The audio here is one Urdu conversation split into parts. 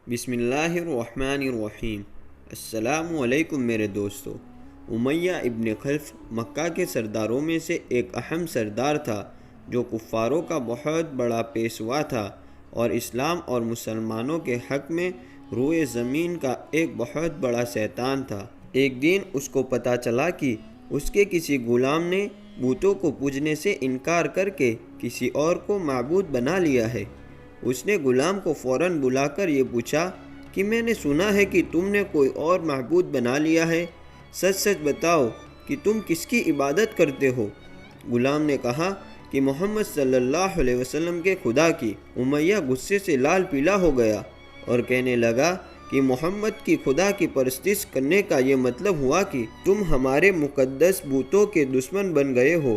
بسم اللہ الرحمن الرحیم۔ السلام علیکم میرے دوستو۔ امیہ ابن خلف مکہ کے سرداروں میں سے ایک اہم سردار تھا جو کفاروں کا بہت بڑا پیشوا تھا اور اسلام اور مسلمانوں کے حق میں روئے زمین کا ایک بہت بڑا شیطان تھا۔ ایک دن اس کو پتہ چلا کہ اس کے کسی غلام نے بتوں کو پوجنے سے انکار کر کے کسی اور کو معبود بنا لیا ہے۔ اس نے غلام کو فوراً بلا کر یہ پوچھا کہ میں نے سنا ہے کہ تم نے کوئی اور معبود بنا لیا ہے، سچ سچ بتاؤ کہ تم کس کی عبادت کرتے ہو؟ غلام نے کہا کہ محمد صلی اللہ علیہ وسلم کے خدا کی۔ امیہ غصے سے لال پیلا ہو گیا اور کہنے لگا کہ محمد کی خدا کی پرستش کرنے کا یہ مطلب ہوا کہ تم ہمارے مقدس بتوں کے دشمن بن گئے ہو۔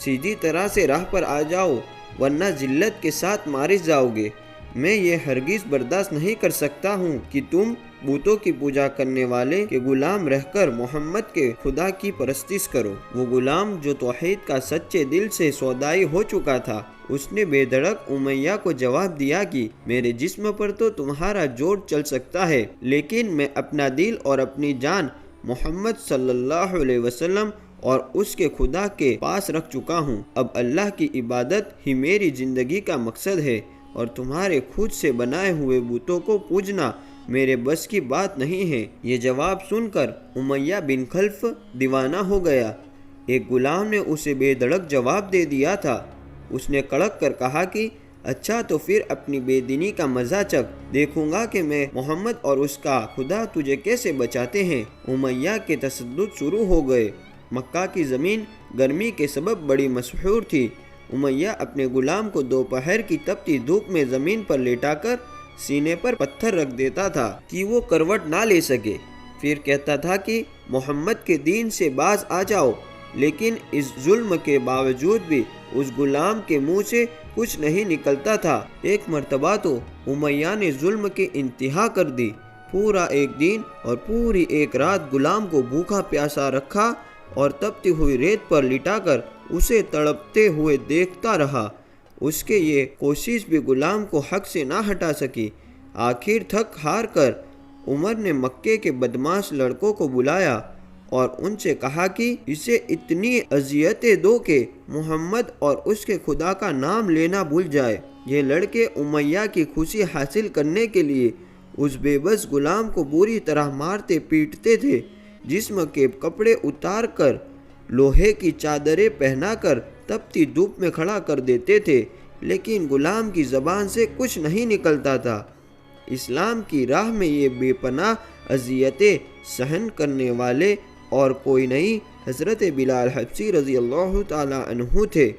سیدھی طرح سے راہ پر آ جاؤ ورنہ ذلت کے ساتھ مارے جاؤ گے۔ میں یہ ہرگز برداشت نہیں کر سکتا ہوں کہ تم بتوں کی پوجا کرنے والے کے غلام رہ کر محمد کے خدا کی پرستش کرو۔ وہ غلام جو توحید کا سچے دل سے سودائی ہو چکا تھا، اس نے بے دھڑک امیہ کو جواب دیا کہ میرے جسم پر تو تمہارا جوڑ چل سکتا ہے، لیکن میں اپنا دل اور اپنی جان محمد صلی اللہ علیہ وسلم اور اس کے خدا کے پاس رکھ چکا ہوں۔ اب اللہ کی عبادت ہی میری زندگی کا مقصد ہے اور تمہارے خود سے بنائے ہوئے بتوں کو پوجنا میرے بس کی بات نہیں ہے۔ یہ جواب سن کر امیہ بن خلف دیوانہ ہو گیا۔ ایک غلام نے اسے بے دھڑک جواب دے دیا تھا۔ اس نے کڑک کر کہا کہ اچھا تو پھر اپنی بے دینی کا مزہ چکھ، دیکھوں گا کہ میں محمد اور اس کا خدا تجھے کیسے بچاتے ہیں۔ امیہ کے تشدد شروع ہو گئے۔ مکہ کی زمین گرمی کے سبب بڑی مسحور تھی۔ امیہ اپنے غلام کو دوپہر کی تپتی دھوپ میں زمین پر لیٹا کر سینے پر پتھر رکھ دیتا تھا کہ وہ کروٹ نہ لے سکے۔ پھر کہتا تھا کہ محمد کے دین سے باز آ جاؤ، لیکن اس ظلم کے باوجود بھی اس غلام کے منہ سے کچھ نہیں نکلتا تھا۔ ایک مرتبہ تو امیہ نے ظلم کی انتہا کر دی۔ پورا ایک دن اور پوری ایک رات غلام کو بھوکا پیاسا رکھا اور تپتی ہوئی ریت پر لٹا کر اسے تڑپتے ہوئے دیکھتا رہا۔ اس کے یہ کوشش بھی غلام کو حق سے نہ ہٹا سکی۔ آخر تھک ہار کر عمر نے مکے کے بدماش لڑکوں کو بلایا اور ان سے کہا کہ اسے اتنی اذیتیں دو کہ محمد اور اس کے خدا کا نام لینا بھول جائے۔ یہ لڑکے امیہ کی خوشی حاصل کرنے کے لیے اس بے بس غلام کو بری طرح مارتے پیٹتے تھے، جسم کے کپڑے اتار کر لوہے کی چادریں پہنا کر تپتی دھوپ میں کھڑا کر دیتے تھے، لیکن غلام کی زبان سے کچھ نہیں نکلتا تھا۔ اسلام کی راہ میں یہ بے پناہ اذیتیں سہن کرنے والے اور کوئی نہیں، حضرت بلال حبشی رضی اللہ تعالی عنہ تھے۔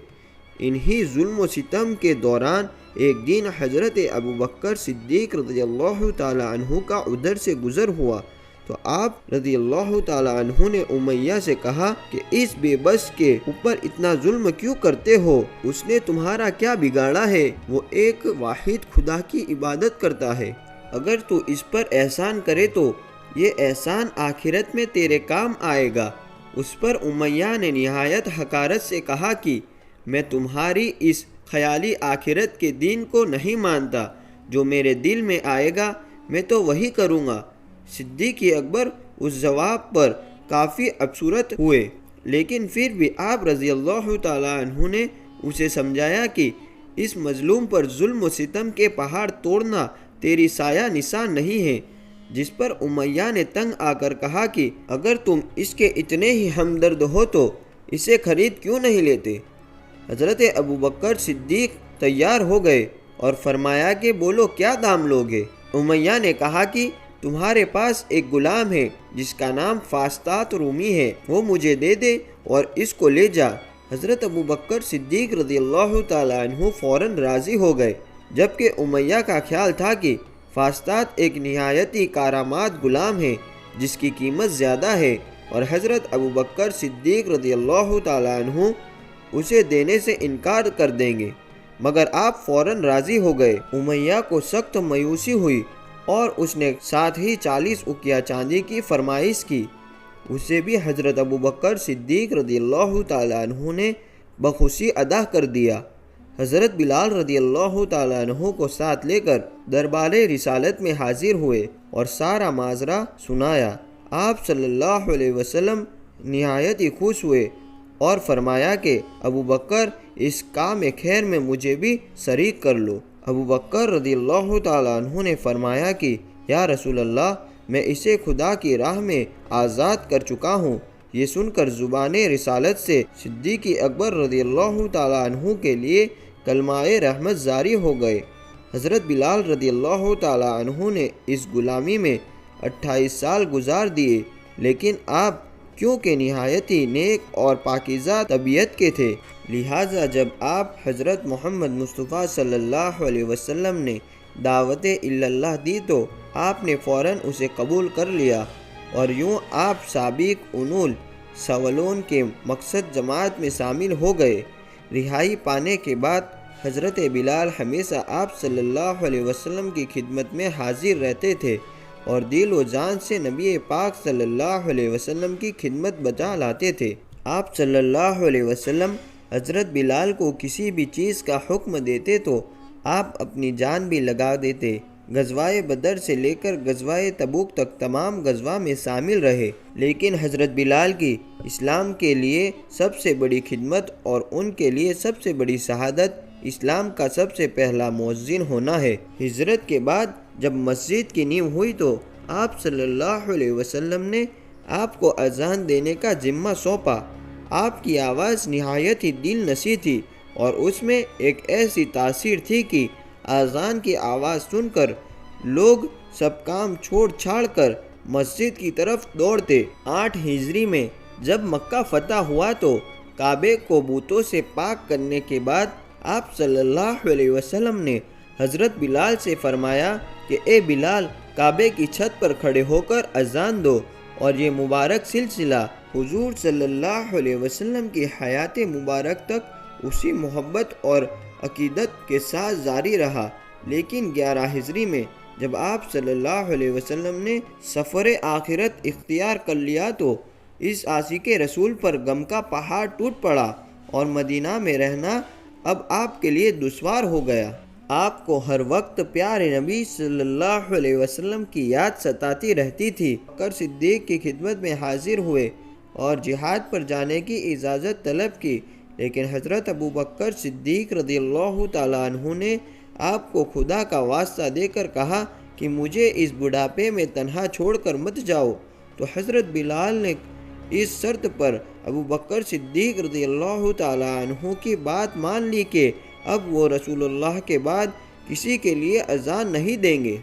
انہی ظلم و ستم کے دوران ایک دن حضرت ابوبکر صدیق رضی اللہ تعالی عنہ کا ادھر سے گزر ہوا تو آپ رضی اللہ تعالی عنہ نے امیہ سے کہا کہ اس بے بس کے اوپر اتنا ظلم کیوں کرتے ہو؟ اس نے تمہارا کیا بگاڑا ہے؟ وہ ایک واحد خدا کی عبادت کرتا ہے۔ اگر تو اس پر احسان کرے تو یہ احسان آخرت میں تیرے کام آئے گا۔ اس پر امیہ نے نہایت حقارت سے کہا کہ میں تمہاری اس خیالی آخرت کے دین کو نہیں مانتا، جو میرے دل میں آئے گا میں تو وہی کروں گا۔ صدیق اکبر اس جواب پر کافی افسردہ ہوئے، لیکن پھر بھی آپ رضی اللہ تعالی عنہ نے اسے سمجھایا کہ اس مظلوم پر ظلم و ستم کے پہاڑ توڑنا تیری سایہ نشان نہیں ہے، جس پر امیہ نے تنگ آ کر کہا کہ اگر تم اس کے اتنے ہی ہمدرد ہو تو اسے خرید کیوں نہیں لیتے؟ حضرت ابوبکر صدیق تیار ہو گئے اور فرمایا کہ بولو کیا دام لوگے؟ امیہ نے کہا کہ تمہارے پاس ایک غلام ہے جس کا نام فاستات رومی ہے، وہ مجھے دے دے اور اس کو لے جا۔ حضرت ابوبکر صدیق رضی اللہ تعالی عنہ فوراً راضی ہو گئے، جبکہ امیہ کا خیال تھا کہ فاستات ایک نہایتی کارآمد غلام ہے جس کی قیمت زیادہ ہے اور حضرت ابوبکر صدیق رضی اللہ تعالی عنہ اسے دینے سے انکار کر دیں گے، مگر آپ فوراً راضی ہو گئے۔ امیہ کو سخت مایوسی ہوئی اور اس نے ساتھ ہی 40 اقیہ چاندی کی فرمائش کی۔ اسے بھی حضرت ابوبکر صدیق رضی اللہ تعالی عنہ نے بخوشی ادا کر دیا۔ حضرت بلال رضی اللہ تعالیٰ عنہ کو ساتھ لے کر دربار رسالت میں حاضر ہوئے اور سارا ماجرا سنایا۔ آپ صلی اللہ علیہ وسلم نہایت ہی خوش ہوئے اور فرمایا کہ ابو بکر اس کام خیر میں مجھے بھی شریک کر لو۔ ابو بکر رضی اللہ تعالیٰ عنہ نے فرمایا کہ یا رسول اللہ، میں اسے خدا کی راہ میں آزاد کر چکا ہوں۔ یہ سن کر زبان رسالت سے صدیق اکبر رضی اللہ تعالیٰ عنہ کے لیے کلمہ رحمت جاری ہو گئے۔ حضرت بلال رضی اللہ تعالیٰ عنہ نے اس غلامی میں 28 سال گزار دیے، لیکن آپ کیونکہ نہایت ہی نیک اور پاکیزہ طبیعت کے تھے، لہٰذا جب آپ حضرت محمد مصطفیٰ صلی اللہ علیہ وسلم نے دعوت اللہ دی تو آپ نے فوراً اسے قبول کر لیا، اور یوں آپ سابق انول سولون کے مقصد جماعت میں شامل ہو گئے۔ رہائی پانے کے بعد حضرت بلال ہمیشہ آپ صلی اللہ علیہ وسلم کی خدمت میں حاضر رہتے تھے اور دل و جان سے نبی پاک صلی اللہ علیہ وسلم کی خدمت بجا لاتے تھے۔ آپ صلی اللہ علیہ وسلم حضرت بلال کو کسی بھی چیز کا حکم دیتے تو آپ اپنی جان بھی لگا دیتے۔ غزوہ بدر سے لے کر غزوہ تبوک تک تمام غزوہ میں شامل رہے، لیکن حضرت بلال کی اسلام کے لیے سب سے بڑی خدمت اور ان کے لیے سب سے بڑی شہادت اسلام کا سب سے پہلا مؤذن ہونا ہے۔ ہجرت کے بعد جب مسجد کی نیو ہوئی تو آپ صلی اللہ علیہ وسلم نے آپ کو اذان دینے کا ذمہ سونپا۔ آپ کی آواز نہایت ہی دل نشیں تھی اور اس میں ایک ایسی تاثیر تھی کہ اذان کی آواز سن کر لوگ سب کام چھوڑ چھاڑ کر مسجد کی طرف دوڑتے۔ 8 ہجری میں جب مکہ فتح ہوا تو کعبے کو بتوں سے پاک کرنے کے بعد آپ صلی اللہ علیہ وسلم نے حضرت بلال سے فرمایا کہ اے بلال، کعبے کی چھت پر کھڑے ہو کر اذان دو، اور یہ مبارک سلسلہ حضور صلی اللہ علیہ وسلم کی حیات مبارک تک اسی محبت اور عقیدت کے ساتھ جاری رہا۔ لیکن 11 ہجری میں جب آپ صلی اللہ علیہ وسلم نے سفر آخرت اختیار کر لیا تو اس عاشق رسول پر غم کا پہاڑ ٹوٹ پڑا اور مدینہ میں رہنا اب آپ کے لیے دشوار ہو گیا۔ آپ کو ہر وقت پیارے نبی صلی اللہ علیہ وسلم کی یاد ستاتی رہتی تھی۔ بکر صدیق کی خدمت میں حاضر ہوئے اور جہاد پر جانے کی اجازت طلب کی، لیکن حضرت ابو بکر صدیق رضی اللہ تعالیٰ عنہ نے آپ کو خدا کا واسطہ دے کر کہا کہ مجھے اس بڑھاپے میں تنہا چھوڑ کر مت جاؤ، تو حضرت بلال نے اس شرط پر ابو بکر صدیق رضی اللہ تعالیٰ عنہ کی بات مان لی کہ اب وہ رسول اللہ کے بعد کسی کے لیے اذان نہیں دیں گے۔